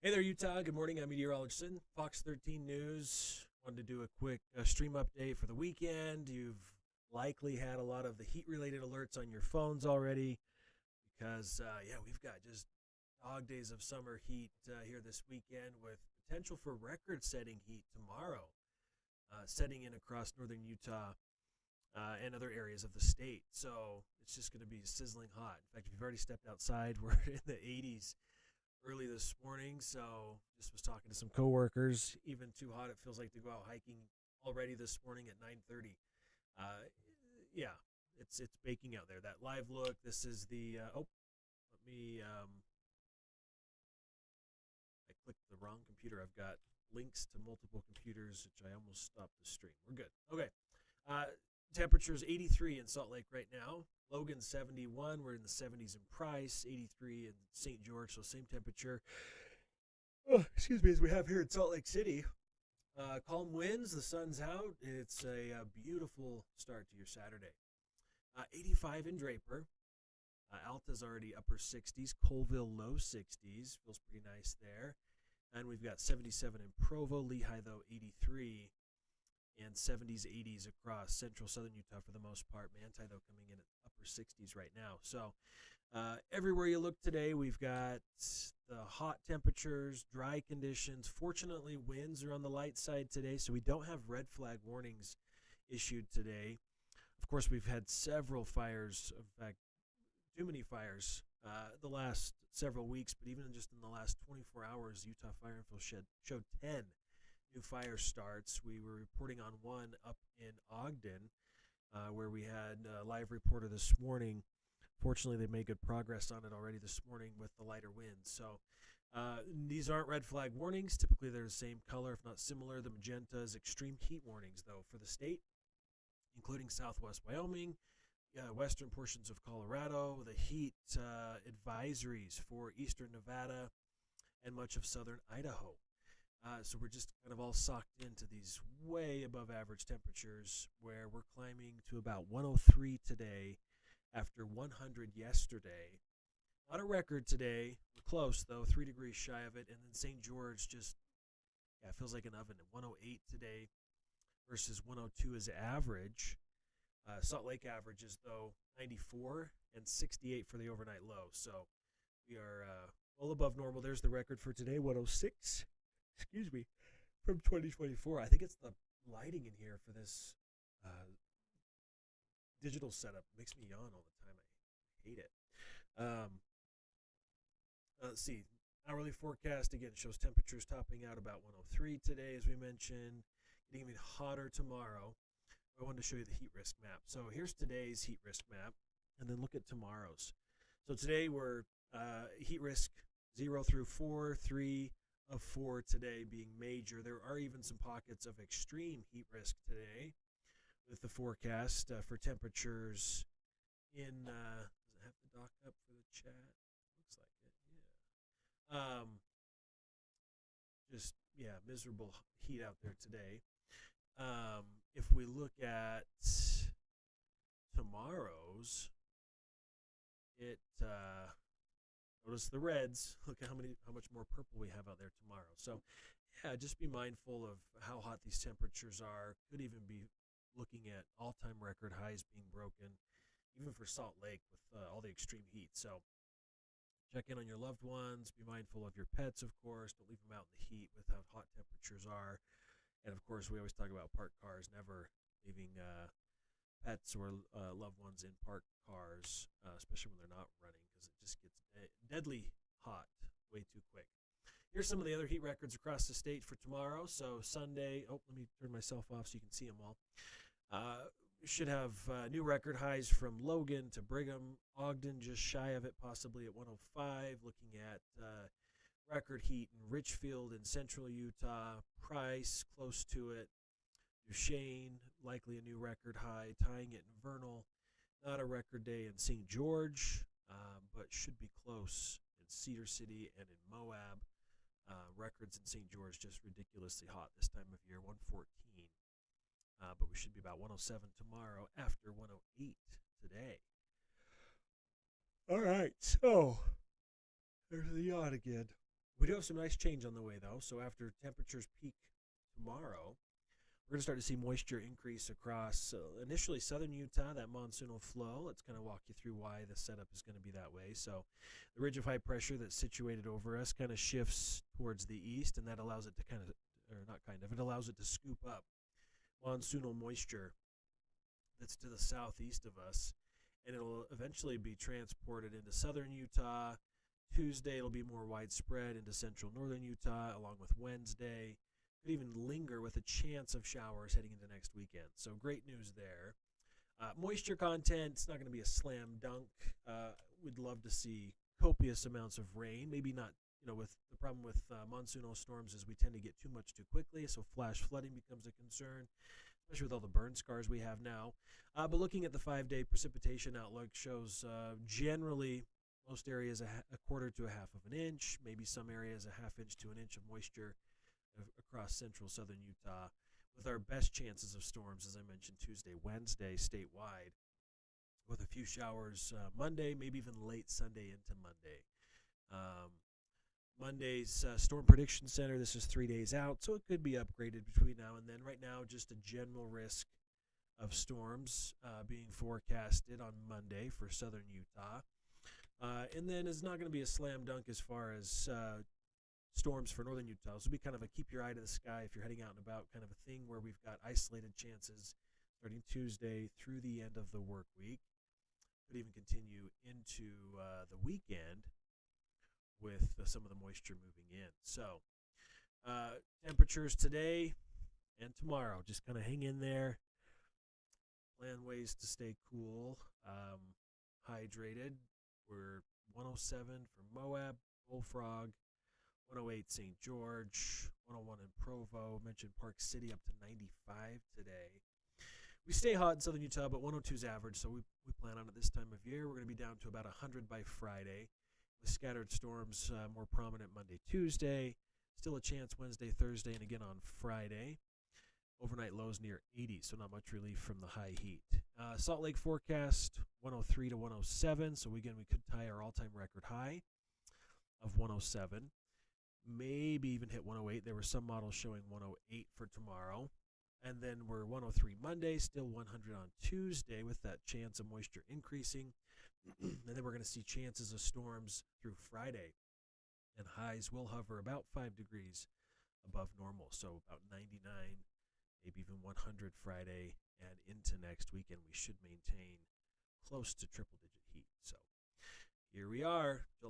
Hey there, Utah. Good morning. I'm meteorologist, Fox 13 News. Wanted to do a quick stream update for the weekend. You've likely had a lot of the heat-related alerts on your phones already because, we've got just dog days of summer heat here this weekend with potential for record-setting heat tomorrow, setting in across northern Utah and other areas of the state. So it's just going to be sizzling hot. In fact, if you've already stepped outside, we're in the 80s early this morning. So just was talking to some coworkers. Even too hot, it feels like to go out hiking already this morning at 9:30. Uh, yeah, it's baking out there. That live look. This is the let me I clicked the wrong computer. I've got links to multiple computers, which I almost stopped the stream. We're good. Okay. Uh, Temperatures 83 in Salt Lake right now. Logan 71. We're in the 70s in Price. 83 in St. George, so same temperature. Oh, excuse me, as we have here in Salt Lake City. Calm winds. The sun's out. It's a beautiful start to your Saturday. 85 in Draper. Alta's already upper 60s. Colville low 60s. Feels pretty nice there. And we've got 77 in Provo. Lehigh, though, 83. And 70s, 80s across central southern Utah for the most part. Manti, though, coming in at upper 60s right now. So everywhere you look today, we've got the hot temperatures, dry conditions. Fortunately, winds are on the light side today, so we don't have red flag warnings issued today. Of course, we've had several fires, in fact, too many fires the last several weeks, but even just in the last 24 hours, Utah Fire Info showed 10 new fire starts. We were reporting on one up in Ogden where we had a live reporter this morning. Fortunately, they made good progress on it already this morning with the lighter winds. So these aren't red flag warnings. Typically, they're the same color, if not similar. The magenta is extreme heat warnings, though, for the state, including southwest Wyoming, western portions of Colorado, the heat advisories for eastern Nevada, and much of southern Idaho. So we're just kind of all socked into these way above average temperatures where we're climbing to about 103 today after 100 yesterday. Not a record today. We're close, though, 3 degrees shy of it. And then St. George just, it feels like an oven at 108 today versus 102 as average. Salt Lake averages, though, 94 and 68 for the overnight low. So we are well above normal. There's the record for today, 106. Excuse me, from 2024. I think it's the lighting in here for this digital setup. It makes me yawn all the time. I hate it. Let's see. Hourly forecast again shows temperatures topping out about 103 today, as we mentioned. Getting even hotter tomorrow. I wanted to show you the heat risk map. So here's today's heat risk map, and then look at tomorrow's. So today we're heat risk 0 through 4, 3 of 4 today being major. There are even some pockets of extreme heat risk today with the forecast for temperatures in, does it have the dock up for the chat? Looks like it, yeah. Miserable heat out there today. If we look at tomorrow's, notice the reds. Look at how much more purple we have out there tomorrow. So, yeah, just be mindful of how hot these temperatures are. Could even be looking at all-time record highs being broken, even for Salt Lake with all the extreme heat. So, check in on your loved ones. Be mindful of your pets, of course. Don't leave them out in the heat with how hot temperatures are. And of course, we always talk about parked cars. Never leaving pets or loved ones in parked cars, especially when they're not running, because it just gets deadly hot way too quick. Here's some of the other heat records across the state for tomorrow. So Sunday, let me turn myself off so you can see them all. Should have new record highs from Logan to Brigham. Ogden just shy of it, possibly at 105. Looking at record heat in Richfield in central Utah. Price, close to it. Duchesne, likely a new record high, tying it in Vernal. Not a record day in St. George, but should be close in Cedar City and in Moab. Records in St. George just ridiculously hot this time of year, 114. But we should be about 107 tomorrow after 108 today. All right, so there's the yacht again. We do have some nice change on the way, though. So after temperatures peak tomorrow, we're going to start to see moisture increase across initially southern Utah, that monsoonal flow. Let's kind of walk you through why the setup is going to be that way. So the ridge of high pressure that's situated over us kind of shifts towards the east, and that allows it to it allows it to scoop up monsoonal moisture that's to the southeast of us, and it'll eventually be transported into southern Utah. Tuesday, it'll be more widespread into central northern Utah, along with Wednesday. Could even linger with a chance of showers heading into next weekend. So great news there. Moisture content, it's not going to be a slam dunk. We'd love to see copious amounts of rain. Maybe not, with the problem with monsoonal storms is we tend to get too much too quickly, so flash flooding becomes a concern, especially with all the burn scars we have now. But looking at the 5-day precipitation outlook shows generally most areas a quarter to a half of an inch, maybe some areas a half inch to an inch of moisture across central southern Utah, with our best chances of storms, as I mentioned, Tuesday, Wednesday, statewide, with a few showers Monday, maybe even late Sunday into Monday. Monday's Storm Prediction Center, this is 3 days out, so it could be upgraded between now and then. Right now, just a general risk of storms being forecasted on Monday for southern Utah. And then it's not going to be a slam dunk as far as storms for northern Utah. So it'll be kind of a keep your eye to the sky if you're heading out and about kind of a thing where we've got isolated chances starting Tuesday through the end of the work week. Could even continue into the weekend with some of the moisture moving in. So temperatures today and tomorrow, just kind of hang in there. Plan ways to stay cool, hydrated. We're 107 for Moab, Bullfrog, 108 St. George, 101 in Provo. Mentioned Park City up to 95 today. We stay hot in southern Utah, but 102 is average, so we plan on it this time of year. We're going to be down to about 100 by Friday, with scattered storms more prominent Monday, Tuesday. Still a chance Wednesday, Thursday, and again on Friday. Overnight lows near 80, so not much relief from the high heat. Salt Lake forecast 103 to 107, so again we could tie our all-time record high of 107. Maybe even hit 108. There were some models showing 108 for tomorrow. And then we're 103 Monday, still 100 on Tuesday with that chance of moisture increasing. And then we're going to see chances of storms through Friday. And highs will hover about 5 degrees above normal, so about 99, maybe even 100 Friday and into next weekend. We should maintain close to triple-digit heat. So here we are, July.